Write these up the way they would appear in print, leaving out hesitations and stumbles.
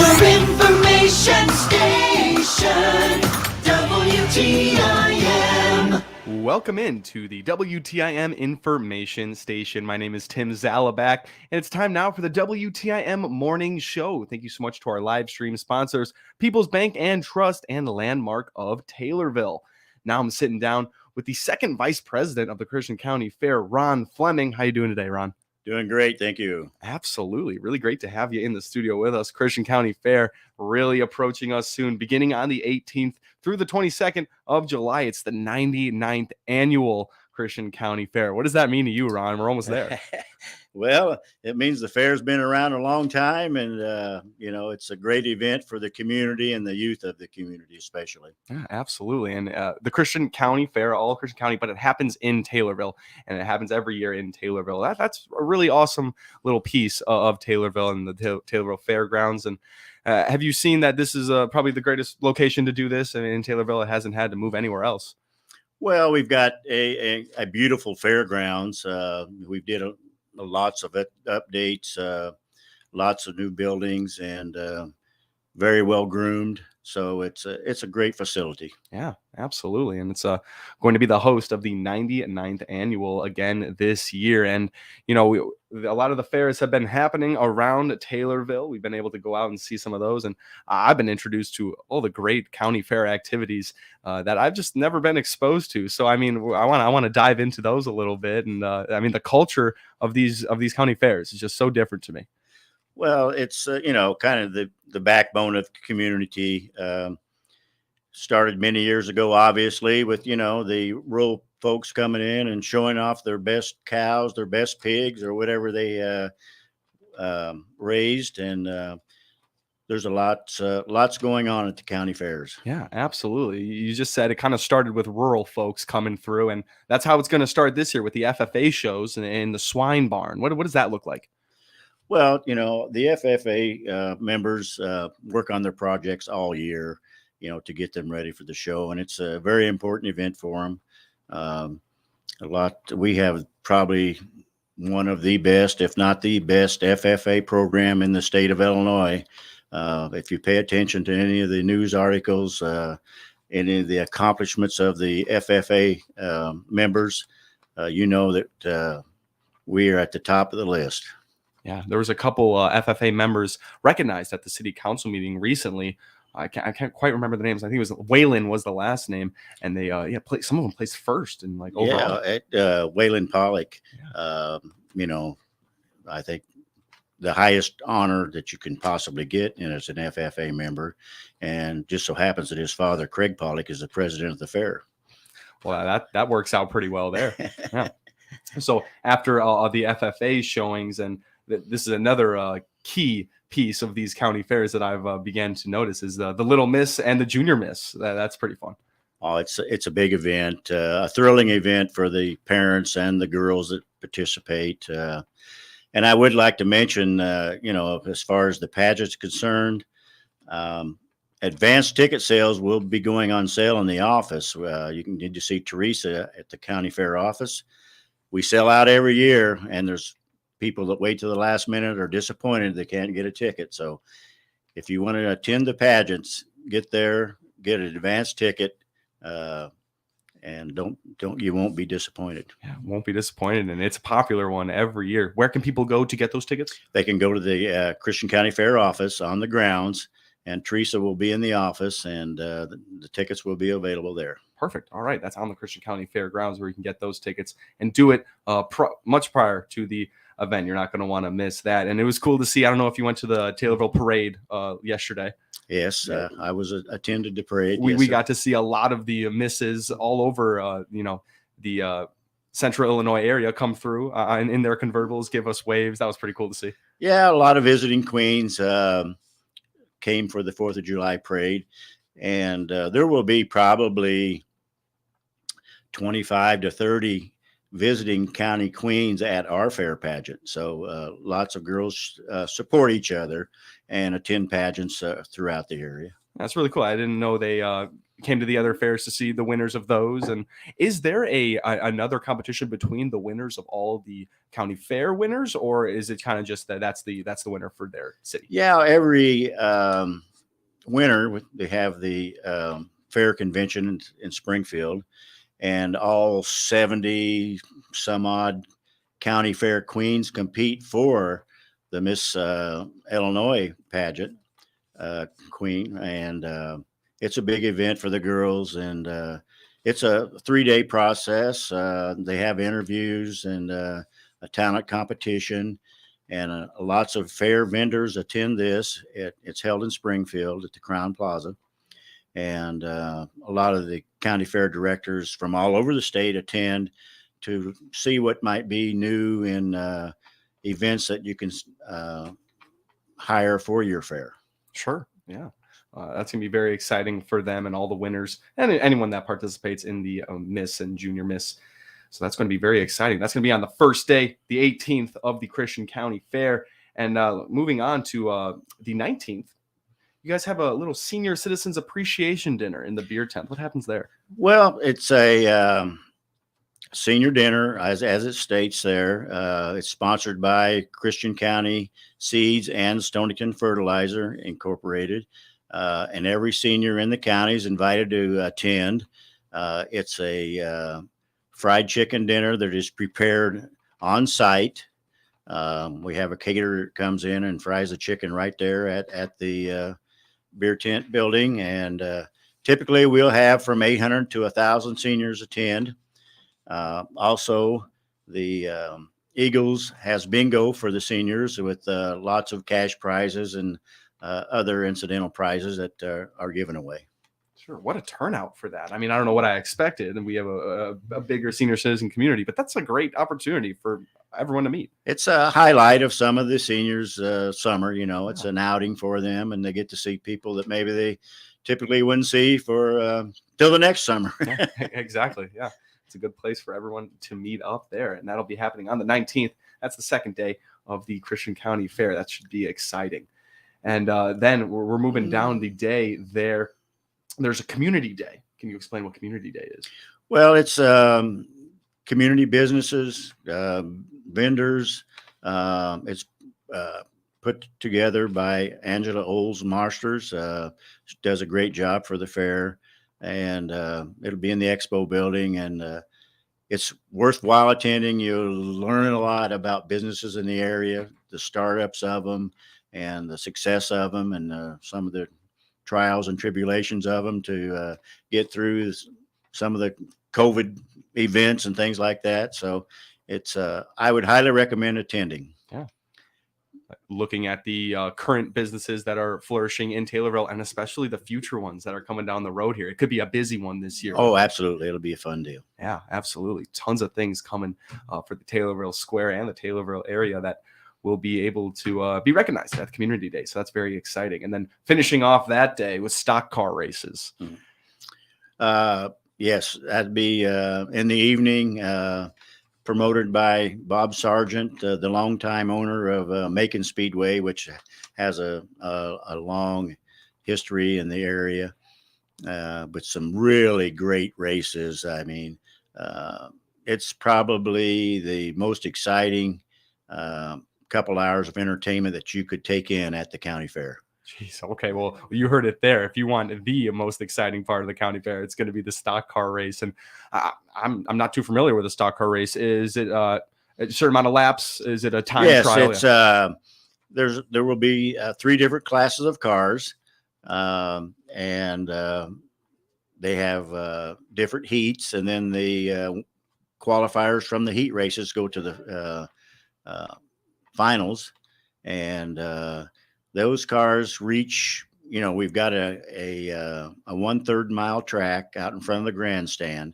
Your information station, WTIM. Welcome into the WTIM information station. My name is Tim Zalabak, and it's time now for the WTIM morning show. Thank you so much to our live stream sponsors, People's Bank and Trust, and the Landmark of Taylorville. Now I'm sitting down with the second vice president of the Christian County Fair, Ron Fleming. How you doing today, Ron? Doing great, thank you. Absolutely. Really great to have you in the studio with us. Christian County Fair really approaching us soon, beginning on the 18th through the 22nd of July. It's the 99th annual Christian County Fair. What does that mean to you, Ron? We're almost there. Well, it means the fair's been around a long time, and it's a great event for the community and the youth of the community especially. Yeah, absolutely. And the Christian County Fair, all Christian County, but it happens in Taylorville, and it happens every year in Taylorville. That's a really awesome little piece of Taylorville and the Taylorville Fairgrounds. And have you seen that this is probably the greatest location to do this? And in Taylorville, it hasn't had to move anywhere else. Well, we've got a beautiful fairgrounds. We did lots of updates, lots of new buildings, and very well groomed. So it's a great facility. Yeah, absolutely. And it's going to be the host of the 99th annual again this year. And, a lot of the fairs have been happening around Taylorville. We've been able to go out and see some of those. And I've been introduced to all the great county fair activities that I've just never been exposed to. So, I mean, I want to dive into those a little bit. And the culture of these county fairs is just so different to me. Well, it's kind of the backbone of the community. Started many years ago, obviously, with the rural folks coming in and showing off their best cows, their best pigs, or whatever they raised. And there's lots going on at the county fairs. Yeah, absolutely. You just said it kind of started with rural folks coming through, and that's how it's going to start this year with the FFA shows and the swine barn. What does that look like? Well, the FFA members work on their projects all year, to get them ready for the show. And it's a very important event for them. We have probably one of the best, if not the best, FFA program in the state of Illinois. If you pay attention to any of the news articles, any of the accomplishments of the FFA members, that we are at the top of the list. Yeah, there was a couple FFA members recognized at the city council meeting recently. I can't quite remember the names. I think it was Waylon was the last name, and they some of them placed first in overall. Yeah, Waylon Pollock. Yeah. I think the highest honor that you can possibly get, and as an FFA member, and just so happens that his father, Craig Pollock, is the president of the fair. Well, that works out pretty well there. Yeah. So after the FFA showings, and this is another key piece of these county fairs that I've began to notice is the Little Miss and the Junior Miss. That's pretty fun. Oh, it's a big event, a thrilling event for the parents and the girls that participate. And I would like to mention, as far as the pageant's concerned, advanced ticket sales will be going on sale in the office. Need to see Teresa at the county fair office. We sell out every year, and there's people that wait to the last minute are disappointed they can't get a ticket. So if you want to attend the pageants, get there, get an advanced ticket, and you won't be disappointed. Yeah, won't be disappointed. And it's a popular one every year. Where can people go to get those tickets? They can go to the Christian County Fair office on the grounds, and Teresa will be in the office, and the tickets will be available there. Perfect. All right. That's on the Christian County Fairgrounds where you can get those tickets and do it much prior to the event. You're not going to want to miss that. And it was cool to see. I don't know if you went to the Taylorville parade yesterday. Yes, I attended the parade. We got to see a lot of the misses all over, the central Illinois area come through in their convertibles, give us waves. That was pretty cool to see. Yeah, a lot of visiting queens came for the 4th of July parade. And there will be probably 25 to 30 visiting county queens at our fair pageant. So lots of girls support each other and attend pageants throughout the area. That's really cool. I didn't know they came to the other fairs to see the winners of those. And is there another competition between the winners of all the county fair winners, or is it kind of just that's the winner for their city? Yeah, every winter they have the fair convention in Springfield, and all 70 some odd county fair queens compete for the Miss Illinois pageant queen, and it's a big event for the girls, and it's a 3-day process. They have interviews and a talent competition, and lots of fair vendors attend this. It's held in Springfield at the Crown Plaza, and a lot of the county fair directors from all over the state attend to see what might be new in events that you can hire for your fair. Sure. Yeah. That's going to be very exciting for them and all the winners and anyone that participates in the Miss and Junior Miss. So that's going to be very exciting. That's going to be on the first day, the 18th of the Christian County Fair. And moving on to the 19th, you guys have a little senior citizens appreciation dinner in the beer tent. What happens there? Well, it's a senior dinner, as it states there. It's sponsored by Christian County Seeds and Stonington Fertilizer Incorporated. And every senior in the county is invited to attend. It's a fried chicken dinner that is prepared on site. We have a caterer that comes in and fries the chicken right there at the beer tent building. And typically we'll have from 800 to 1,000 seniors attend. Also, the Eagles has bingo for the seniors with lots of cash prizes and other incidental prizes that are given away. Sure. What a turnout for that. I mean, I don't know what I expected, and we have a bigger senior citizen community, but that's a great opportunity for everyone to meet. It's a highlight of some of the seniors' summer. It's an outing for them, and they get to see people that maybe they typically wouldn't see for till the next summer. Yeah, exactly. Yeah. It's a good place for everyone to meet up there, and that'll be happening on the 19th. That's the second day of the Christian County Fair. That should be exciting. And then we're moving down the day there. There's a community day. Can you explain what community day is? Well, it's community businesses, vendors. It's put together by Angela Oles Marsters. She does a great job for the fair. And it'll be in the expo building, and it's worthwhile attending. You'll learn a lot about businesses in the area, the startups of them, and the success of them, and some of the trials and tribulations of them to get through some of the COVID events and things like that. So it's I would highly recommend attending. Yeah. Looking at the current businesses that are flourishing in Taylorville, and especially the future ones that are coming down the road here. It could be a busy one this year. Oh, absolutely. It'll be a fun deal. Yeah, absolutely. Tons of things coming for the Taylorville Square and the Taylorville area that will be able to be recognized at the Community Day. So that's very exciting. And then finishing off that day with stock car races. Yes, that'd be in the evening. Promoted by Bob Sargent, the longtime owner of Macon Speedway, which has a long history in the area, but some really great races. I mean, it's probably the most exciting couple hours of entertainment that you could take in at the county fair. Jeez. Okay. Well, you heard it there. If you want the most exciting part of the county fair, it's going to be the stock car race. And I'm not too familiar with a stock car race. Is it a certain amount of laps? Is it a time trial? Yes, it's there will be 3 different classes of cars, and they have different heats, and then the qualifiers from the heat races go to the finals, and those cars reach, we've got a 1/3 mile track out in front of the grandstand,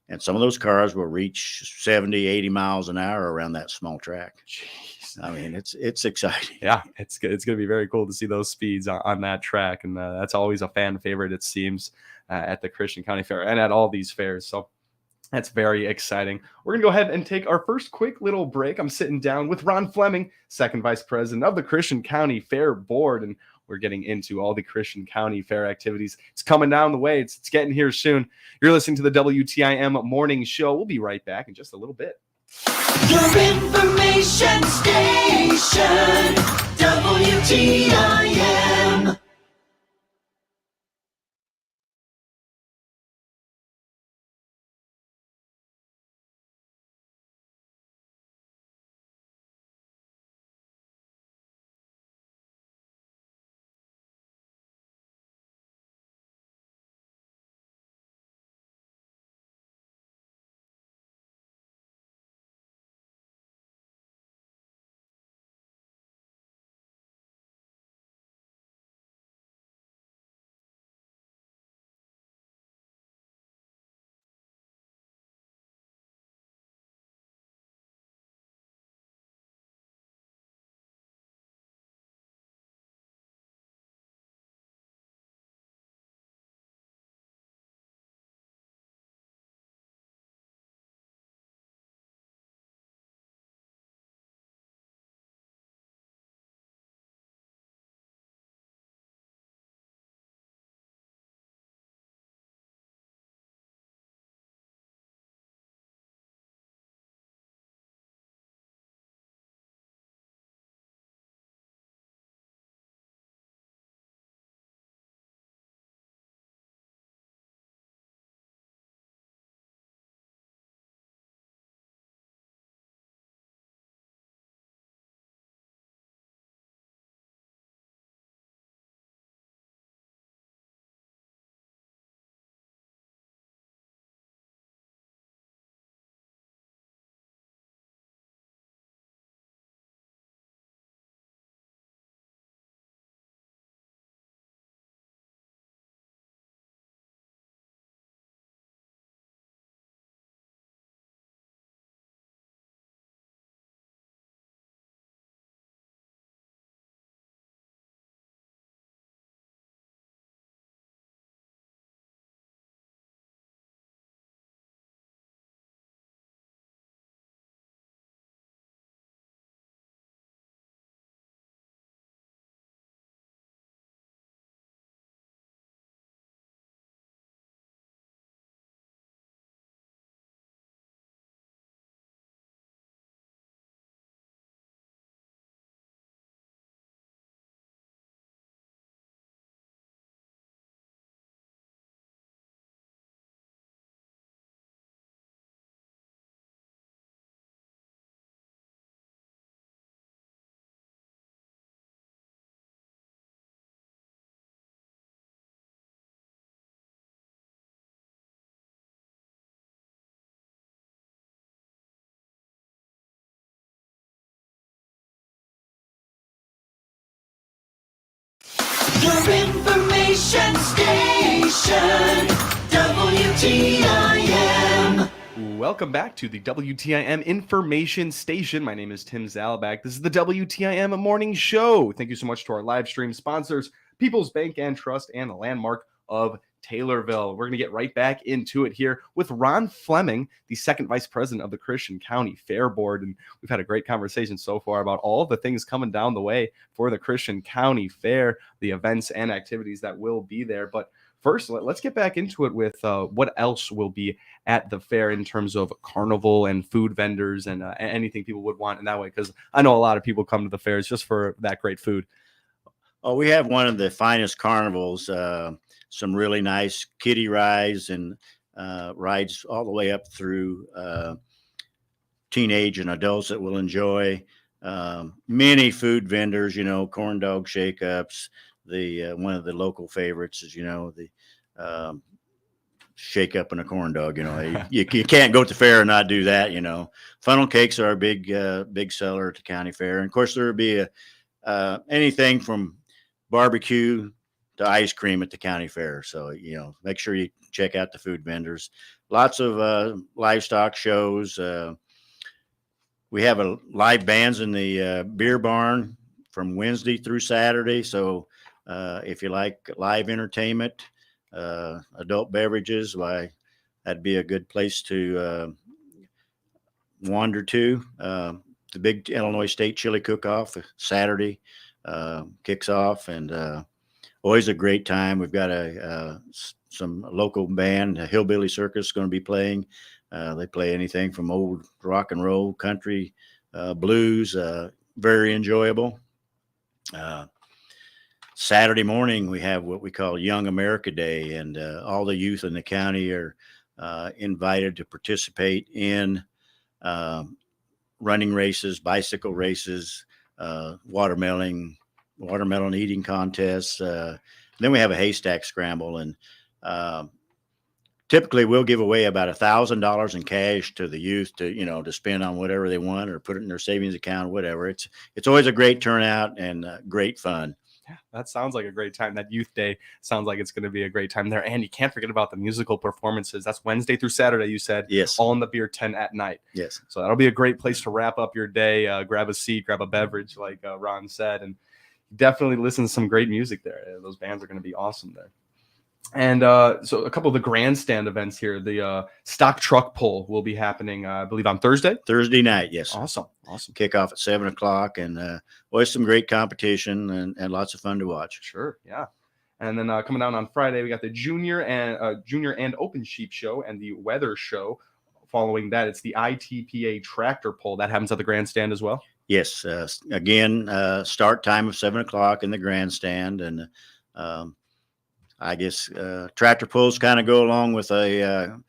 and some of those cars will reach 70, 80 miles an hour around that small track. Jeez. I mean, it's exciting. Yeah, it's going to be very cool to see those speeds on that track, and that's always a fan favorite, it seems, at the Christian County Fair and at all these fairs. So that's very exciting. We're going to go ahead and take our first quick little break. I'm sitting down with Ron Fleming, second vice president of the Christian County Fair Board, and we're getting into all the Christian County Fair activities. It's coming down the way. It's getting here soon. You're listening to the WTIM Morning Show. We'll be right back in just a little bit. Your information station, WTIM. Your information station, WTIM. Welcome back to the WTIM Information Station. My name is Tim Zalabak. This is the WTIM Morning Show. Thank you so much to our live stream sponsors, People's Bank and Trust, and the Landmark of Taylorville. We're going to get right back into it here with Ron Fleming, the second vice president of the Christian County Fair Board. And we've had a great conversation so far about all the things coming down the way for the Christian County Fair, the events and activities that will be there. But first, let's get back into it with what else will be at the fair in terms of carnival and food vendors and anything people would want in that way. Because I know a lot of people come to the fairs just for that great food. Oh, we have one of the finest carnivals, some really nice kiddie rides and rides all the way up through teenage and adults that will enjoy. Many food vendors, corn dog shake-ups. The one of the local favorites is, the shake up and a corn dog. You can't go to the fair and not do that. Funnel cakes are a big seller at the county fair, and of course there would be anything from barbecue to ice cream at the county fair. So, make sure you check out the food vendors. Lots of livestock shows. We have a live bands in the beer barn from Wednesday through Saturday. So if you like live entertainment, adult beverages, why that'd be a good place to wander to. The big Illinois State Chili Cook-Off Saturday. kicks off, and always a great time. We've got some local band, Hillbilly Circus, going to be playing. They play anything from old rock and roll, country, blues. Very enjoyable. Saturday morning, we have what we call Young America Day, and all the youth in the county are invited to participate in running races, bicycle races, watermelon eating contests. Then we have a haystack scramble, and typically we'll give away about $1,000 in cash to the youth to spend on whatever they want or put it in their savings account or whatever. It's always a great turnout and great fun. Yeah, that sounds like a great time. That youth day sounds like it's going to be a great time there. And you can't forget about the musical performances. That's Wednesday through Saturday, you said. Yes. All in the beer tent at night. Yes. So that'll be a great place to wrap up your day. Grab a seat, grab a beverage, like Ron said, and definitely listen to some great music there. Those bands are going to be awesome there. And so a couple of the grandstand events here. The stock truck pull will be happening, I believe, on Thursday night. Yes. Awesome. Kickoff at 7:00, and always some great competition and lots of fun to watch. Sure. Yeah. And then coming down on Friday, we got the junior and open sheep show and the weather show. Following that, it's the ITPA tractor pull that happens at the grandstand as well. Yes. Again, start time of 7:00 in the grandstand, and I guess tractor pulls kind of go along with a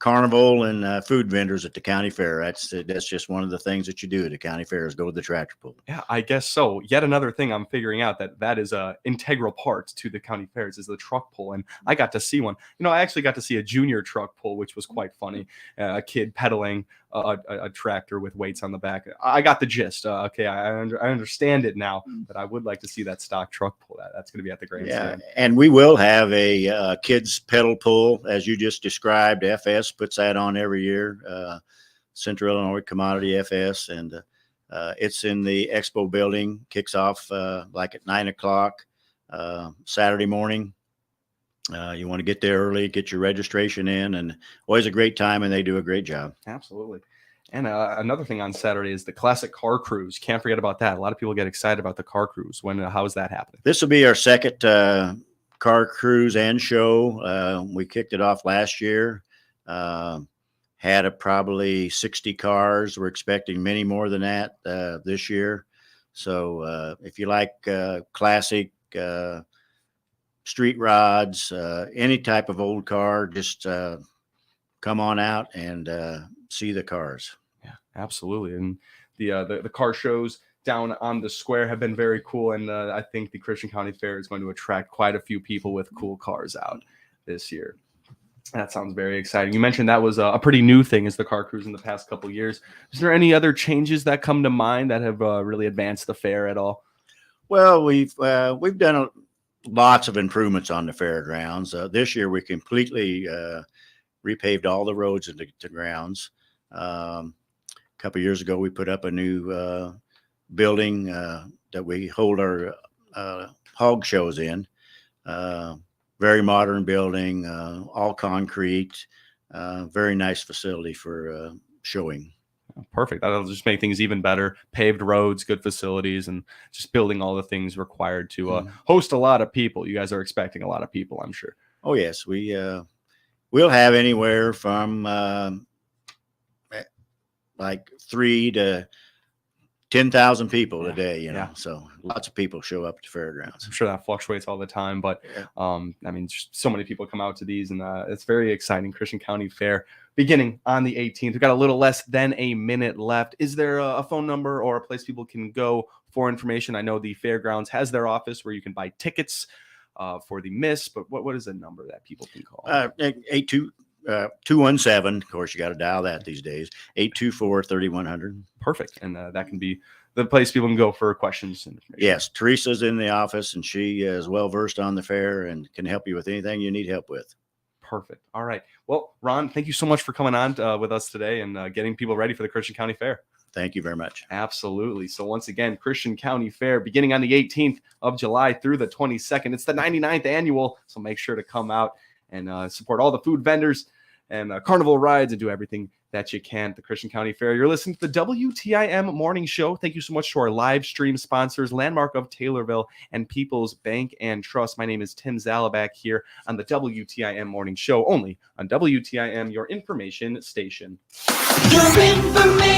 carnival and food vendors at the county fair. That's just one of the things that you do at the county fair is go to the tractor pull. Yeah, I guess so. Yet another thing I'm figuring out that is a integral part to the county fairs is the truck pull, and I got to see one. I actually got to see a junior truck pull, which was quite funny. A kid pedaling a tractor with weights on the back. I got the gist. Okay, I understand it now, but I would like to see that stock truck pull. That's going to be at the grandstand. Yeah, and we will have a kids pedal pull, as you just described. FS puts that on every year. Central Illinois Commodity FS, and it's in the Expo building. Kicks off like at 9:00 Saturday morning. You want to get there early, get your registration in, and always a great time, and they do a great job. Absolutely. And another thing on Saturday is the classic car cruise. Can't forget about that. A lot of people get excited about the car cruise. How is that happening? This will be our second car cruise and show. We kicked it off last year. Had probably 60 cars. We're expecting many more than that this year. So if you like classic street rods, any type of old car, just come on out and see the cars. Yeah, absolutely. And the car shows down on the square have been very cool, and I think the Christian County Fair is going to attract quite a few people with cool cars out this year. That sounds very exciting. You mentioned that was a pretty new thing, is the car cruise in the past couple of years. Is there any other changes that come to mind that have really advanced the fair at all? Well, we've done lots of improvements on the fairgrounds. This year, we completely repaved all the roads into the grounds. A couple of years ago, we put up a new building that we hold our hog shows in. Very modern building, all concrete, very nice facility for showing. Perfect. That'll just make things even better. Paved roads, good facilities, and just building all the things required to host a lot of people. You guys are expecting a lot of people, I'm sure. Oh, yes. We'll have anywhere from like 3 to 10,000 people a day, so lots of people show up to fairgrounds. I'm sure that fluctuates all the time, but just so many people come out to these, and it's very exciting. Christian County Fair beginning on the 18th. We've got a little less than a minute left. Is there a phone number or a place people can go for information? I know the fairgrounds has their office where you can buy tickets for the miss, but what is a number that people can call? 217. Of course, you got to dial that these days. 824-3100. Perfect. And that can be the place people can go for questions and information. Yes, Teresa's in the office, and she is well versed on the fair and can help you with anything you need help with. Perfect. All right. Well, Ron, thank you so much for coming on with us today and getting people ready for the Christian County Fair. Thank you very much. Absolutely. So once again, Christian County Fair beginning on the 18th of July through the 22nd. It's the 99th annual, so make sure to come out and support all the food vendors and carnival rides and do everything that you can at the Christian County Fair. You're listening to the WTIM Morning Show. Thank you so much to our live stream sponsors, Landmark of Taylorville and People's Bank and Trust. My name is Tim Zalabak here on the WTIM Morning Show, only on WTIM, your information station. Your information